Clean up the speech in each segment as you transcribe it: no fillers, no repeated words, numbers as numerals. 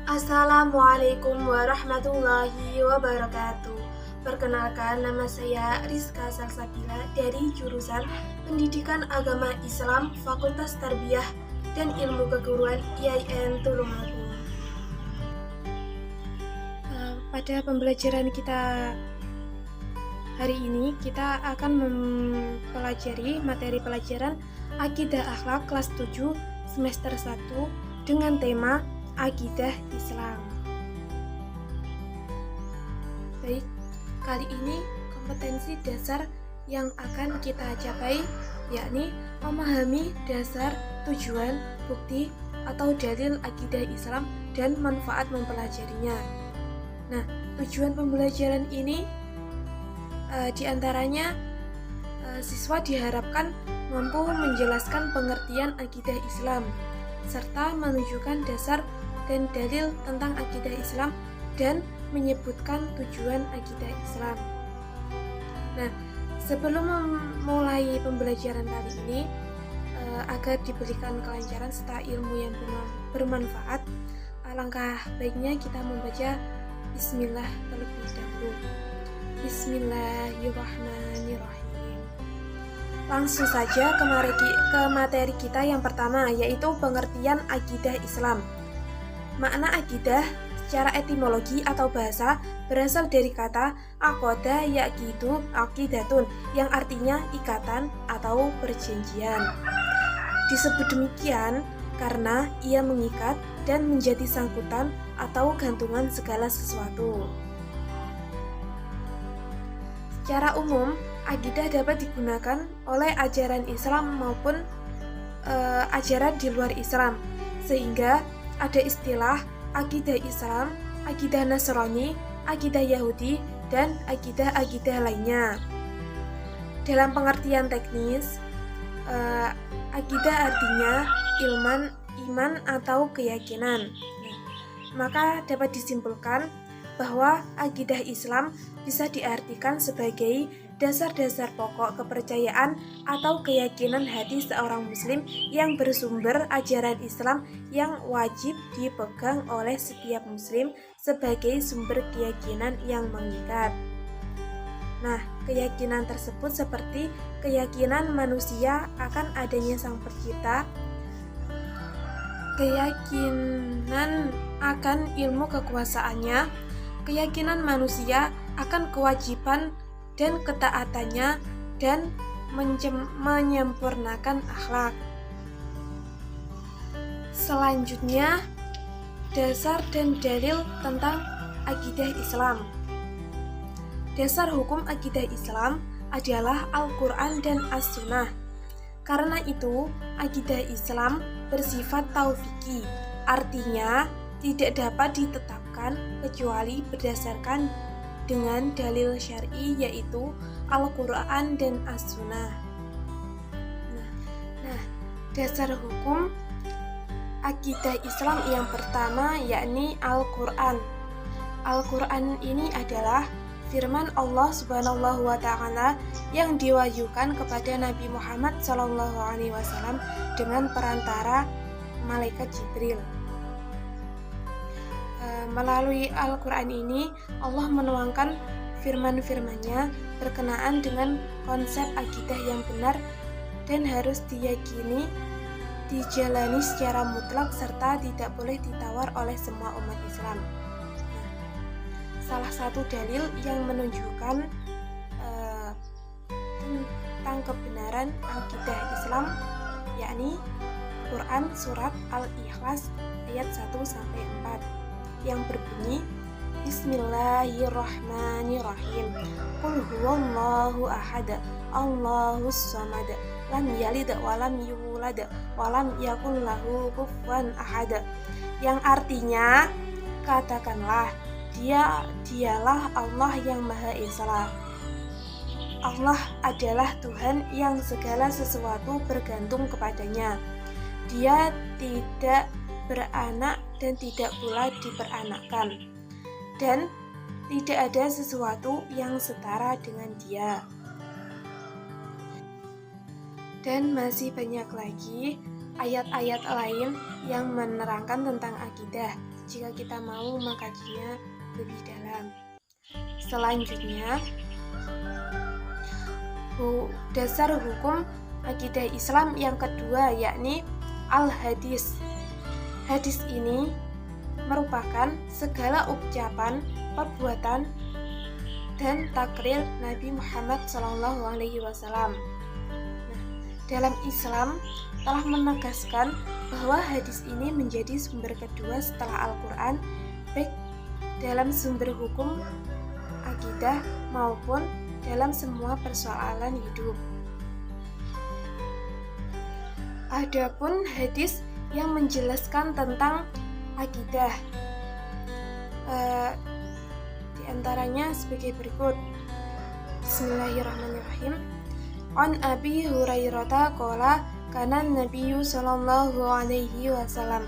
Assalamualaikum warahmatullahi wabarakatuh. Perkenalkan, nama saya Rizka Salsabila dari jurusan Pendidikan Agama Islam Fakultas Tarbiyah dan Ilmu Keguruan IAIN Tulungagung. Pada pembelajaran kita hari ini, kita akan mempelajari materi pelajaran Akidah Akhlak kelas 7 semester 1 dengan tema Akidah Islam. Baik, kali ini kompetensi dasar yang akan kita capai yakni memahami dasar, tujuan, bukti, atau dalil akidah Islam dan manfaat mempelajarinya. Nah, tujuan pembelajaran ini diantaranya siswa diharapkan mampu menjelaskan pengertian akidah Islam serta menunjukkan dasar dan dalil tentang akidah Islam dan menyebutkan tujuan akidah Islam. Nah, sebelum memulai pembelajaran kali ini, agar diberikan kelancaran serta ilmu yang bermanfaat, alangkah baiknya kita membaca Bismillah terlebih dahulu. Bismillahirrahmanirrahim. Langsung saja ke materi kita yang pertama, yaitu pengertian akidah Islam. Makna akidah secara etimologi atau bahasa berasal dari kata aqoda yaqidu aqidatun yang artinya ikatan atau perjanjian. Disebut demikian karena ia mengikat dan menjadi sangkutan atau gantungan segala sesuatu. Secara umum, akidah dapat digunakan oleh ajaran Islam maupun ajaran di luar Islam, sehingga ada istilah akidah Islam, akidah Nasrani, akidah Yahudi, dan akidah-akidah lainnya. Dalam pengertian teknis, akidah artinya iman atau keyakinan. Maka dapat disimpulkan bahwa akidah Islam bisa diartikan sebagai dasar-dasar pokok kepercayaan atau keyakinan hati seorang muslim yang bersumber ajaran Islam yang wajib dipegang oleh setiap muslim sebagai sumber keyakinan yang mengikat. Nah, keyakinan tersebut seperti keyakinan manusia akan adanya Sang Pencipta, keyakinan akan ilmu kekuasaannya, keyakinan manusia akan kewajiban dan ketaatannya, dan menyempurnakan akhlak. Selanjutnya, dasar dan dalil tentang akidah Islam. Dasar hukum akidah Islam adalah Al-Quran dan As-Sunnah. Karena itu, akidah Islam bersifat tauqīfi, artinya tidak dapat ditetapkan kecuali berdasarkan dengan dalil syar'i yaitu Al-Quran dan As-Sunnah. Nah, dasar hukum akidah Islam yang pertama yakni Al-Quran. Al-Quran ini adalah firman Allah Subhanahu wa Ta'ala yang diwahyukan kepada Nabi Muhammad SAW dengan perantara malaikat Jibril. Melalui Al-Quran ini, Allah menuangkan firman-firman-Nya berkenaan dengan konsep akidah yang benar dan harus diyakini, dijalani secara mutlak serta tidak boleh ditawar oleh semua umat Islam. Salah satu dalil yang menunjukkan tentang kebenaran akidah Islam yakni Quran surat Al-Ikhlas ayat 1-4 yang berbunyi Bismillahirrahmanirrahim. Qul huwallahu ahad, Allahus samad, lam yalid wa lam yulad wa lam yakul lahu kufuwan ahad. Yang artinya, katakanlah, dialah Allah yang Maha Esa. Allah adalah Tuhan yang segala sesuatu bergantung kepadanya. Dia tidak beranak dan tidak pula diperanakkan, dan tidak ada sesuatu yang setara dengan Dia. Dan masih banyak lagi ayat-ayat lain yang menerangkan tentang akidah jika kita mau mengkajinya lebih dalam. Selanjutnya, dasar hukum akidah Islam yang kedua yakni al-hadis. Hadis ini merupakan segala ucapan, perbuatan, dan takrir Nabi Muhammad SAW. Dalam Islam telah menegaskan bahwa hadis ini menjadi sumber kedua setelah Al-Quran, baik dalam sumber hukum akidah maupun dalam semua persoalan hidup. Adapun hadis yang menjelaskan tentang akidah, di antaranya sebagai berikut. Bismillahirrahmanirrahim. An Abi Hurairah qala kana Nabiyyu sallallahu alaihi wasallam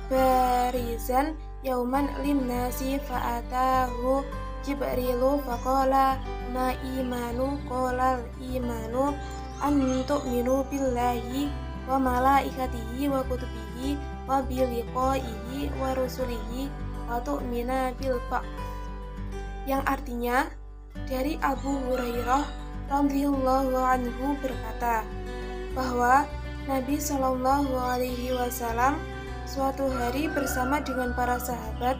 barizan yauman lin-nasi fa'atahu Jibrilu faqala ma imanu qala imanu an tu'minu billahi wa malaikatihi wa kutubihi wa biliqaihi wa rusulihi wa tu'mina bil ba'ts, yang artinya dari Abu Hurairah radhiyallahu anhu berkata bahwa Nabi Shallallahu alaihi wasallam suatu hari bersama dengan para sahabat,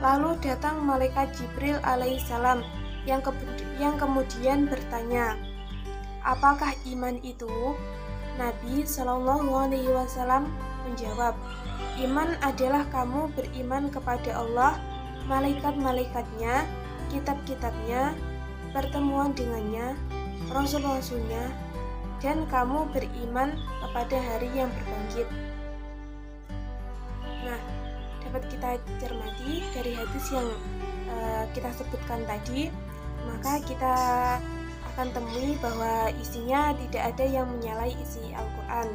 lalu datang malaikat Jibril alaihissalam yang kemudian bertanya, apakah iman itu? Nabi Shallallahu alaihi wasallam menjawab, iman adalah kamu beriman kepada Allah, malaikat-malaikatnya, kitab-kitabnya, pertemuan dengannya, rasul-rasulnya, dan kamu beriman kepada hari yang berbangkit. Nah, dapat kita cermati dari hadis yang kita sebutkan tadi, maka kita akan temui bahwa isinya tidak ada yang menyalahi isi Al-Quran.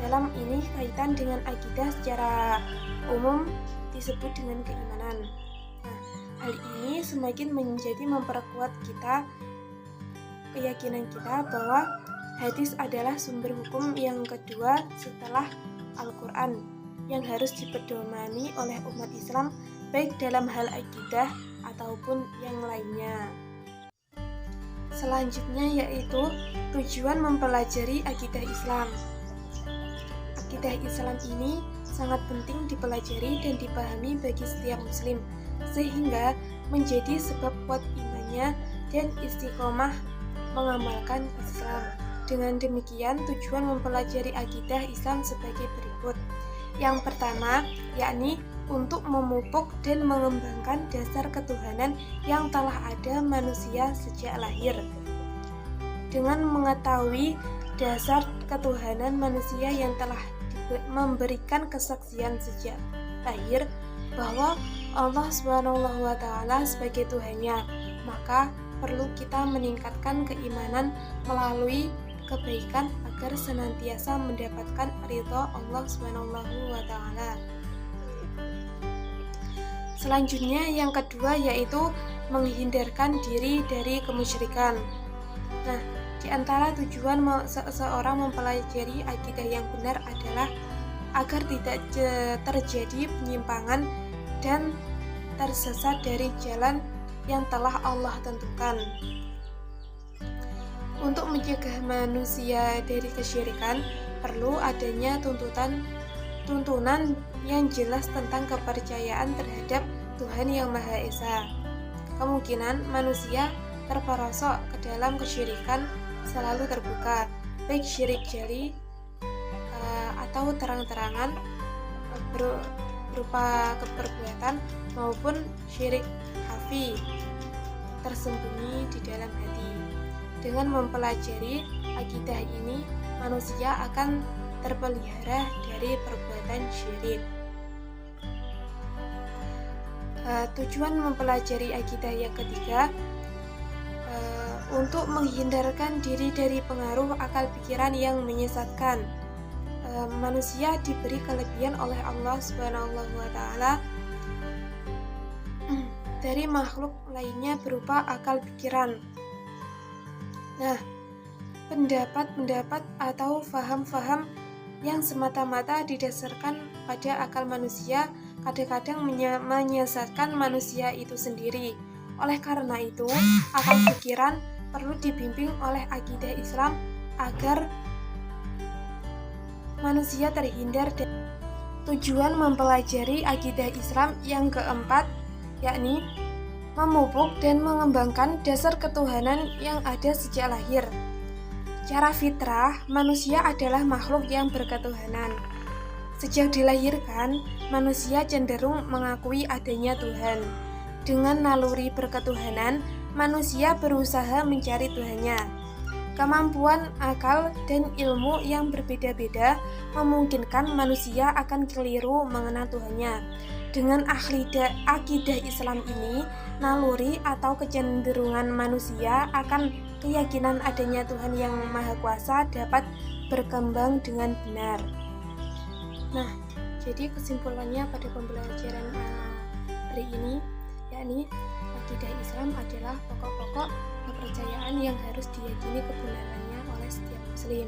Dalam ini kaitan dengan akidah secara umum disebut dengan keimanan. Nah, hal ini semakin menjadi memperkuat keyakinan kita bahwa hadis adalah sumber hukum yang kedua setelah Al-Quran yang harus dipedomani oleh umat Islam baik dalam hal akidah ataupun yang lainnya. Selanjutnya yaitu tujuan mempelajari akidah Islam. Akidah Islam ini sangat penting dipelajari dan dipahami bagi setiap muslim sehingga menjadi sebab kuat imannya dan istiqomah mengamalkan Islam. Dengan demikian, tujuan mempelajari akidah Islam sebagai berikut. Yang pertama, yakni untuk memupuk dan mengembangkan dasar ketuhanan yang telah ada manusia sejak lahir. Dengan mengetahui dasar ketuhanan manusia yang telah memberikan kesaksian sejak lahir bahwa Allah SWT sebagai Tuhannya, maka perlu kita meningkatkan keimanan melalui kebaikan agar senantiasa mendapatkan ridha Allah SWT. Selanjutnya yang kedua yaitu menghindarkan diri dari kemusyrikan. Nah, di antara tujuan seseorang mempelajari akidah yang benar adalah agar tidak terjadi penyimpangan dan tersesat dari jalan yang telah Allah tentukan. Untuk mencegah manusia dari kesyirikan, perlu adanya tuntunan yang jelas tentang kepercayaan terhadap Tuhan Yang Maha Esa. Kemungkinan manusia terperosok ke dalam kesyirikan selalu terbuka, baik syirik jali atau terang-terangan berupa keperbuatan maupun syirik khafi tersembunyi di dalam hati. Dengan mempelajari akidah ini, manusia akan terpelihara dari perbuatan syirik. Tujuan mempelajari akidah yang ketiga untuk menghindarkan diri dari pengaruh akal pikiran yang menyesatkan. Manusia diberi kelebihan oleh Allah SWT dari makhluk lainnya berupa akal pikiran. Nah, pendapat-pendapat atau faham-faham yang semata-mata didasarkan pada akal manusia kadang-kadang menyesatkan manusia itu sendiri. Oleh karena itu, akal pikiran perlu dibimbing oleh akidah Islam agar manusia terhindar dari tujuan mempelajari akidah Islam yang keempat, yakni memupuk dan mengembangkan dasar ketuhanan yang ada sejak lahir. Secara fitrah, manusia adalah makhluk yang berketuhanan. Sejak dilahirkan, manusia cenderung mengakui adanya Tuhan. Dengan naluri berketuhanan, manusia berusaha mencari Tuhannya. Kemampuan akal dan ilmu yang berbeda-beda memungkinkan manusia akan keliru mengenal Tuhannya. Dengan akidah Islam ini, naluri atau kecenderungan manusia akan keyakinan adanya Tuhan yang Maha Kuasa dapat berkembang dengan benar. Nah, jadi kesimpulannya pada pembelajaran hari ini, yakni akidah Islam adalah pokok-pokok kepercayaan yang harus diyakini kebenarannya oleh setiap muslim.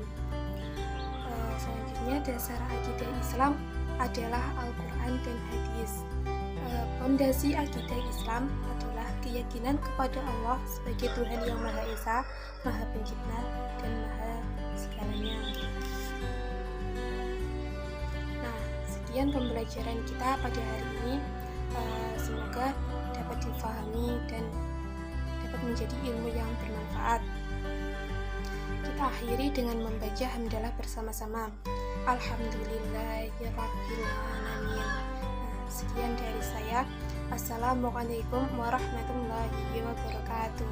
Selanjutnya, dasar akidah Islam adalah Al-Quran dan Hadis. Fondasi akidah Islam adalah keyakinan kepada Allah sebagai Tuhan yang Maha Esa, Maha Pencipta, dan Maha segalanya. Nah, sekian pembelajaran kita pada hari ini. Semoga dapat difahami dan dapat menjadi ilmu yang bermanfaat. Kita akhiri dengan membaca hamdalah bersama-sama. Alhamdulillahirabbil alamin. Sekian dari saya. Assalamualaikum warahmatullahi wabarakatuh.